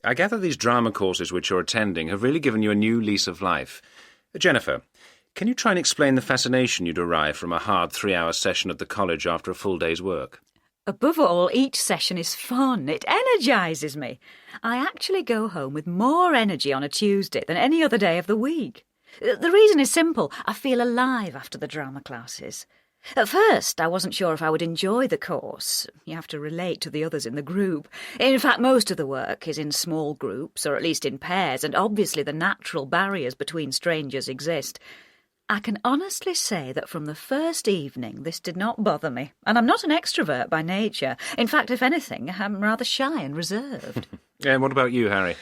I gather these drama courses which you're attending have really given you a new lease of life. Jennifer, can you try and explain the fascination you derive from a hard 3-hour session at the college after a full day's work? Above all, each session is fun. It energises me. I actually go home with more energy on a Tuesday than any other day of the week. The reason is simple. I feel alive after the drama classes. At first, I wasn't sure if I would enjoy the course. You have to relate to the others in the group. In fact, most of the work is in small groups, or at least in pairs, and obviously the natural barriers between strangers exist. I can honestly say that from the first evening this did not bother me, and I'm not an extrovert by nature. In fact, if anything, I'm rather shy and reserved. And what about you, Harry?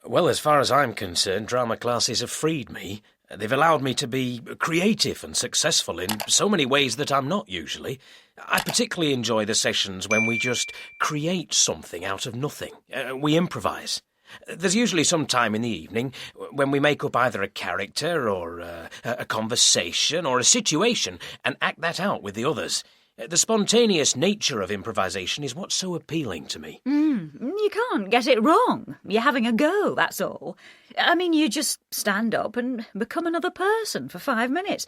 Well, as far as I'm concerned, drama classes have freed me. They've allowed me to be creative and successful in so many ways that I'm not usually. I particularly enjoy the sessions when we just create something out of nothing. We improvise. There's usually some time in the evening when we make up either a character or a conversation or a situation and act that out with the others. The spontaneous nature of improvisation is what's so appealing to me. You can't get it wrong. You're having a go, that's all. I mean, you just stand up and become another person for 5 minutes.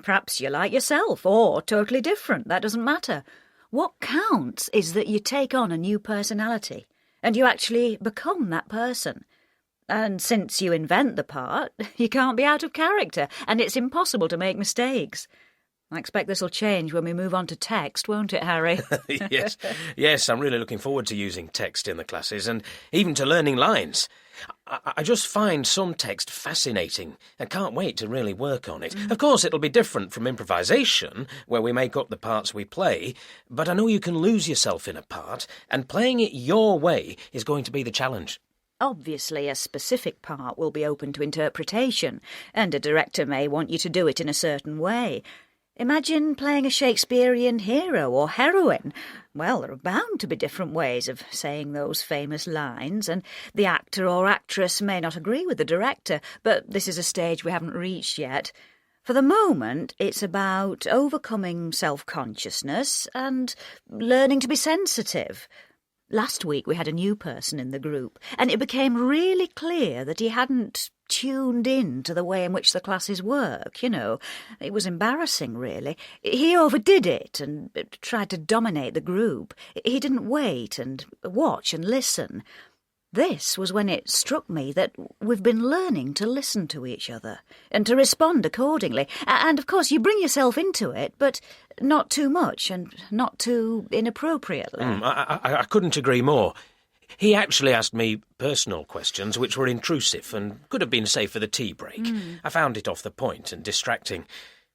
Perhaps you're like yourself, or totally different, that doesn't matter. What counts is that you take on a new personality, and you actually become that person. And since you invent the part, you can't be out of character, and it's impossible to make mistakes. I expect this'll change when we move on to text, won't it, Harry? Yes, I'm really looking forward to using text in the classes and even to learning lines. I just find some text fascinating and can't wait to really work on it. Of course, it'll be different from improvisation, where we make up the parts we play, but I know you can lose yourself in a part, and playing it your way is going to be the challenge. Obviously, a specific part will be open to interpretation, and a director may want you to do it in a certain way. Imagine playing a Shakespearean hero or heroine. Well, there are bound to be different ways of saying those famous lines, and the actor or actress may not agree with the director, but this is a stage we haven't reached yet. For the moment, it's about overcoming self-consciousness and learning to be sensitive. Last week we had a new person in the group, and it became really clear that he hadn't tuned in to the way in which the classes work, you know. It was embarrassing, really. He overdid it and tried to dominate the group. He didn't wait and watch and listen. This was when it struck me that we've been learning to listen to each other and to respond accordingly. And, of course, you bring yourself into it, but not too much and not too inappropriately. I couldn't agree more. He actually asked me personal questions which were intrusive and could have been safe for the tea break. I found it off the point and distracting.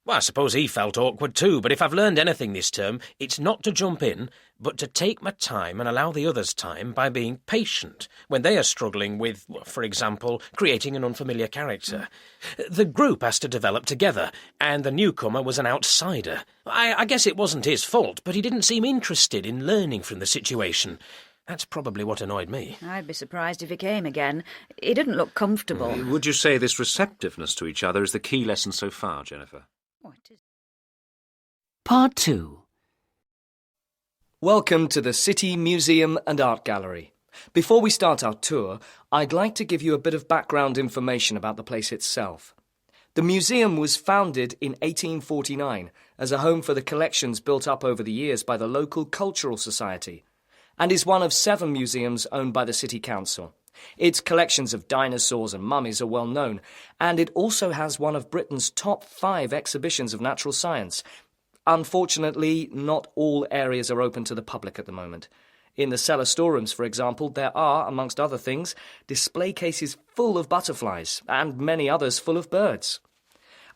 Well, I suppose he felt awkward too, but if I've learned anything this term, it's not to jump in, but to take my time and allow the others time by being patient when they are struggling with, for example, creating an unfamiliar character. The group has to develop together, and the newcomer was an outsider. I guess it wasn't his fault, but he didn't seem interested in learning from the situation. That's probably what annoyed me. I'd be surprised if he came again. He didn't look comfortable. Would you say this receptiveness to each other is the key lesson so far, Jennifer? Part 2. Welcome to the City Museum and Art Gallery. Before we start our tour, I'd like to give you a bit of background information about the place itself. The museum was founded in 1849 as a home for the collections built up over the years by the local cultural society, and is one of 7 museums owned by the City Council. Its collections of dinosaurs and mummies are well known, and it also has one of Britain's top 5 exhibitions of natural science. Unfortunately, not all areas are open to the public at the moment. In the cellar storerooms, for example, there are, amongst other things, display cases full of butterflies and many others full of birds.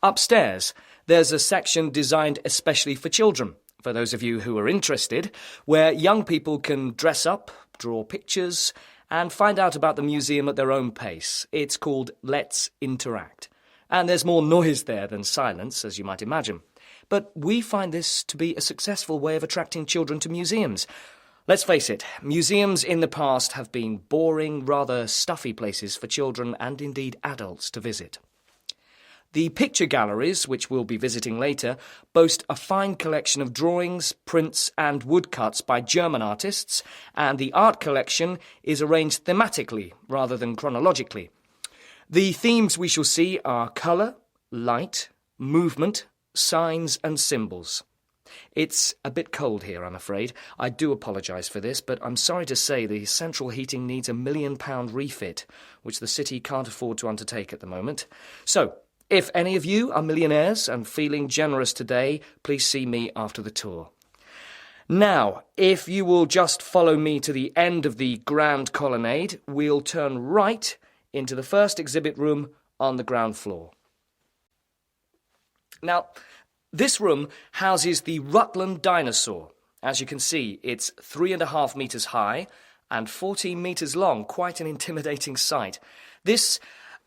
Upstairs, there's a section designed especially for children, for those of you who are interested, where young people can dress up, draw pictures, and find out about the museum at their own pace. It's called Let's Interact. And there's more noise there than silence, as you might imagine. But we find this to be a successful way of attracting children to museums. Let's face it, museums in the past have been boring, rather stuffy places for children and indeed adults to visit. The picture galleries, which we'll be visiting later, boast a fine collection of drawings, prints and woodcuts by German artists, and the art collection is arranged thematically rather than chronologically. The themes we shall see are colour, light, movement, signs and symbols. It's a bit cold here, I'm afraid. I do apologise for this, but I'm sorry to say the central heating needs £1 million refit, which the city can't afford to undertake at the moment. So, if any of you are millionaires and feeling generous today, please see me after the tour. Now, if you will just follow me to the end of the Grand Colonnade, we'll turn right into the first exhibit room on the ground floor. Now, this room houses the Rutland dinosaur. As you can see, it's 3.5 metres high and 14 metres long, quite an intimidating sight. This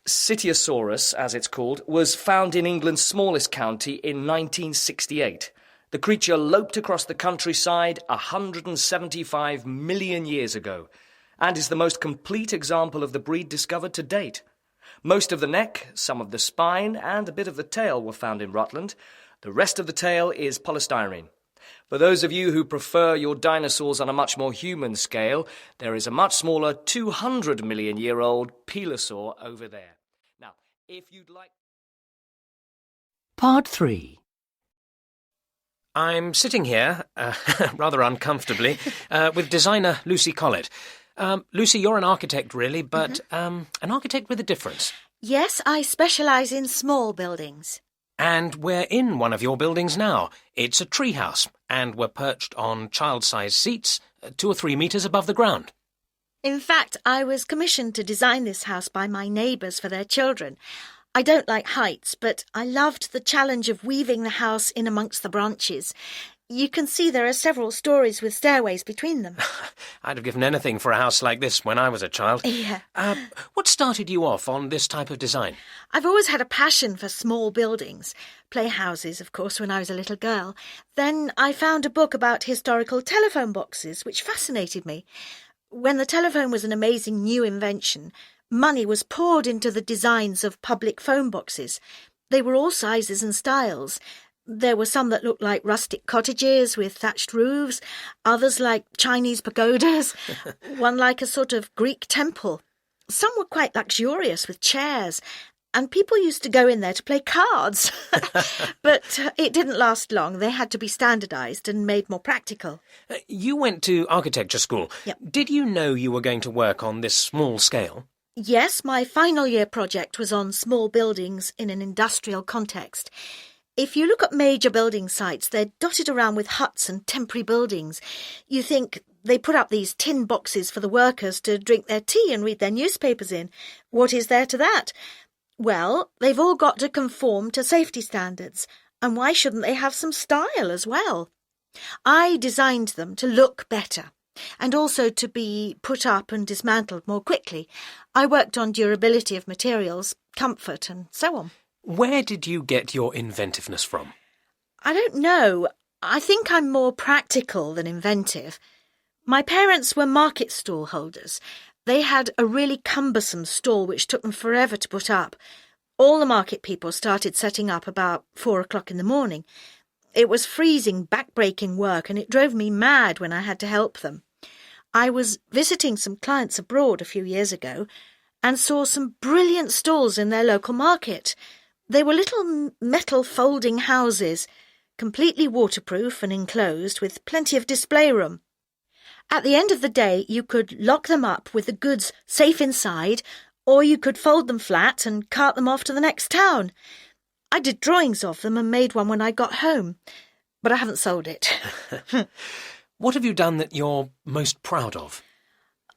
Citiosaurus, as it's called, was found in England's smallest county in 1968. The creature loped across the countryside 175 million years ago and is the most complete example of the breed discovered to date. Most of the neck, some of the spine and a bit of the tail were found in Rutland. The rest of the tail is polystyrene. For those of you who prefer your dinosaurs on a much more human scale, there is a much smaller 200 million year old Pelosaur over there. Now, if you'd like... Part 3. I'm sitting here, rather uncomfortably, with designer Lucy Collett. Lucy, you're an architect, really, but an architect with a difference. Yes, I specialise in small buildings. And we're in one of your buildings now. It's a treehouse, and we're perched on child-sized seats 2 or 3 metres above the ground. In fact, I was commissioned to design this house by my neighbours for their children. I don't like heights, but I loved the challenge of weaving the house in amongst the branches. You can see there are several stories with stairways between them. I'd have given anything for a house like this when I was a child. Yeah. What started you off on this type of design? I've always had a passion for small buildings. Playhouses, of course, when I was a little girl. Then I found a book about historical telephone boxes, which fascinated me. When the telephone was an amazing new invention, money was poured into the designs of public phone boxes. They were all sizes and styles. There were some that looked like rustic cottages with thatched roofs, others like Chinese pagodas, one like a sort of Greek temple. Some were quite luxurious with chairs, and people used to go in there to play cards. But it didn't last long. They had to be standardised and made more practical. You went to architecture school. Yep. Did you know you were going to work on this small scale? Yes, my final year project was on small buildings in an industrial context. If you look at major building sites, they're dotted around with huts and temporary buildings. You think they put up these tin boxes for the workers to drink their tea and read their newspapers in. What is there to that? Well, they've all got to conform to safety standards, and why shouldn't they have some style as well? I designed them to look better, and also to be put up and dismantled more quickly. I worked on durability of materials, comfort, and so on. Where did you get your inventiveness from? I don't know. I think I'm more practical than inventive. My parents were market stall holders. They had a really cumbersome stall which took them forever to put up. All the market people started setting up about 4 o'clock in the morning. It was freezing, back-breaking work, and it drove me mad when I had to help them. I was visiting some clients abroad a few years ago and saw some brilliant stalls in their local market. They were little metal folding houses, completely waterproof and enclosed with plenty of display room. At the end of the day, you could lock them up with the goods safe inside, or you could fold them flat and cart them off to the next town. I did drawings of them and made one when I got home, but I haven't sold it. What have you done that you're most proud of?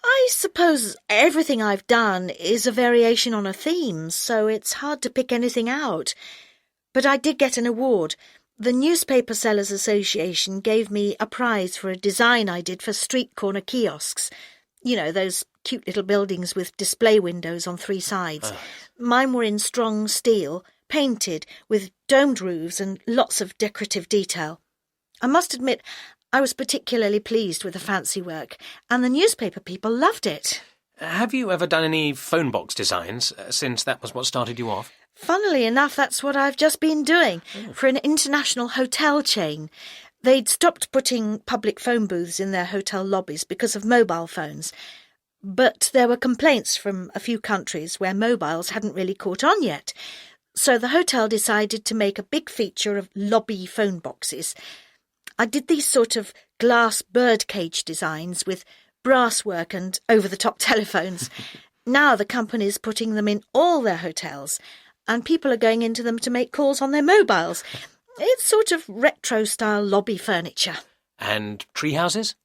I suppose everything I've done is a variation on a theme, so it's hard to pick anything out. But I did get an award. The Newspaper Sellers Association gave me a prize for a design I did for street corner kiosks. You know, those cute little buildings with display windows on 3 sides. Mine were in strong steel, painted, with domed roofs and lots of decorative detail. I must admit, I was particularly pleased with the fancy work, and the newspaper people loved it. Have you ever done any phone box designs, since that was what started you off? Funnily enough, that's what I've just been doing for an international hotel chain. They'd stopped putting public phone booths in their hotel lobbies because of mobile phones. But there were complaints from a few countries where mobiles hadn't really caught on yet. So the hotel decided to make a big feature of lobby phone boxes. I did these sort of glass birdcage designs with brasswork and over-the-top telephones. Now the company's putting them in all their hotels, and people are going into them to make calls on their mobiles. It's sort of retro-style lobby furniture. And tree houses?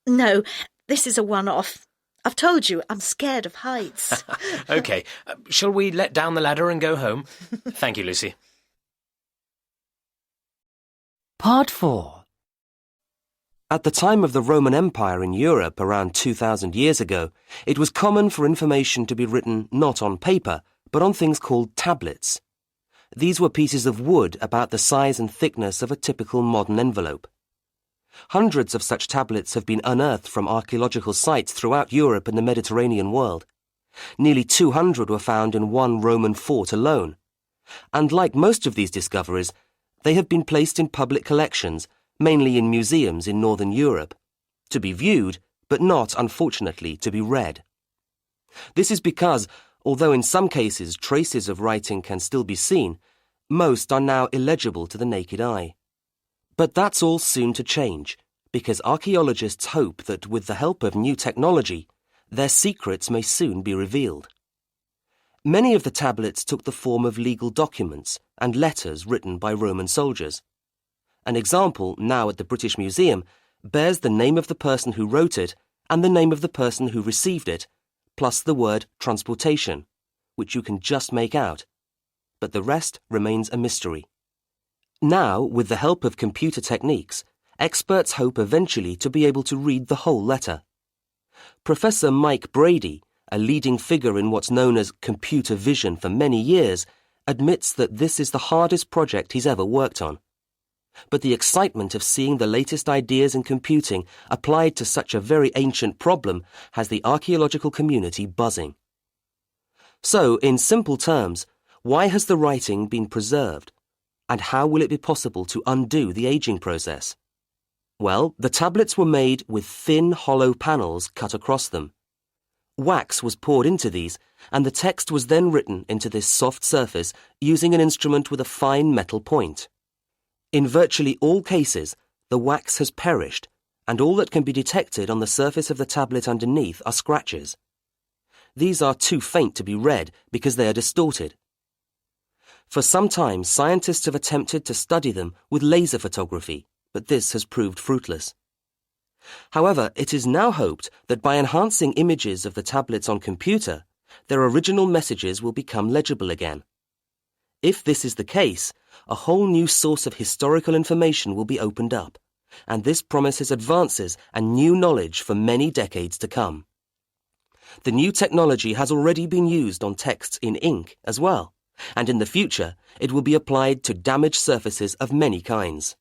No, this is a one-off. I've told you, I'm scared of heights. OK, shall we let down the ladder and go home? Thank you, Lucy. Part 4. At the time of the Roman Empire in Europe around 2,000 years ago, it was common for information to be written not on paper, but on things called tablets. These were pieces of wood about the size and thickness of a typical modern envelope. Hundreds of such tablets have been unearthed from archaeological sites throughout Europe and the Mediterranean world. Nearly 200 were found in one Roman fort alone. And like most of these discoveries, they have been placed in public collections, mainly in museums in Northern Europe, to be viewed, but not, unfortunately, to be read. This is because, although in some cases traces of writing can still be seen, most are now illegible to the naked eye. But that's all soon to change, because archaeologists hope that with the help of new technology, their secrets may soon be revealed. Many of the tablets took the form of legal documents and letters written by Roman soldiers. An example, now at the British Museum, bears the name of the person who wrote it and the name of the person who received it, plus the word transportation, which you can just make out. But the rest remains a mystery. Now, with the help of computer techniques, experts hope eventually to be able to read the whole letter. Professor Mike Brady, a leading figure in what's known as computer vision for many years, admits that this is the hardest project he's ever worked on. But the excitement of seeing the latest ideas in computing applied to such a very ancient problem has the archaeological community buzzing. So, in simple terms, why has the writing been preserved? And how will it be possible to undo the aging process? Well, the tablets were made with thin, hollow panels cut across them. Wax was poured into these, and the text was then written into this soft surface using an instrument with a fine metal point. In virtually all cases, the wax has perished, and all that can be detected on the surface of the tablet underneath are scratches. These are too faint to be read because they are distorted. For some time, scientists have attempted to study them with laser photography, but this has proved fruitless. However, it is now hoped that by enhancing images of the tablets on computer, their original messages will become legible again. If this is the case, a whole new source of historical information will be opened up, and this promises advances and new knowledge for many decades to come. The new technology has already been used on texts in ink as well, and in the future it will be applied to damaged surfaces of many kinds.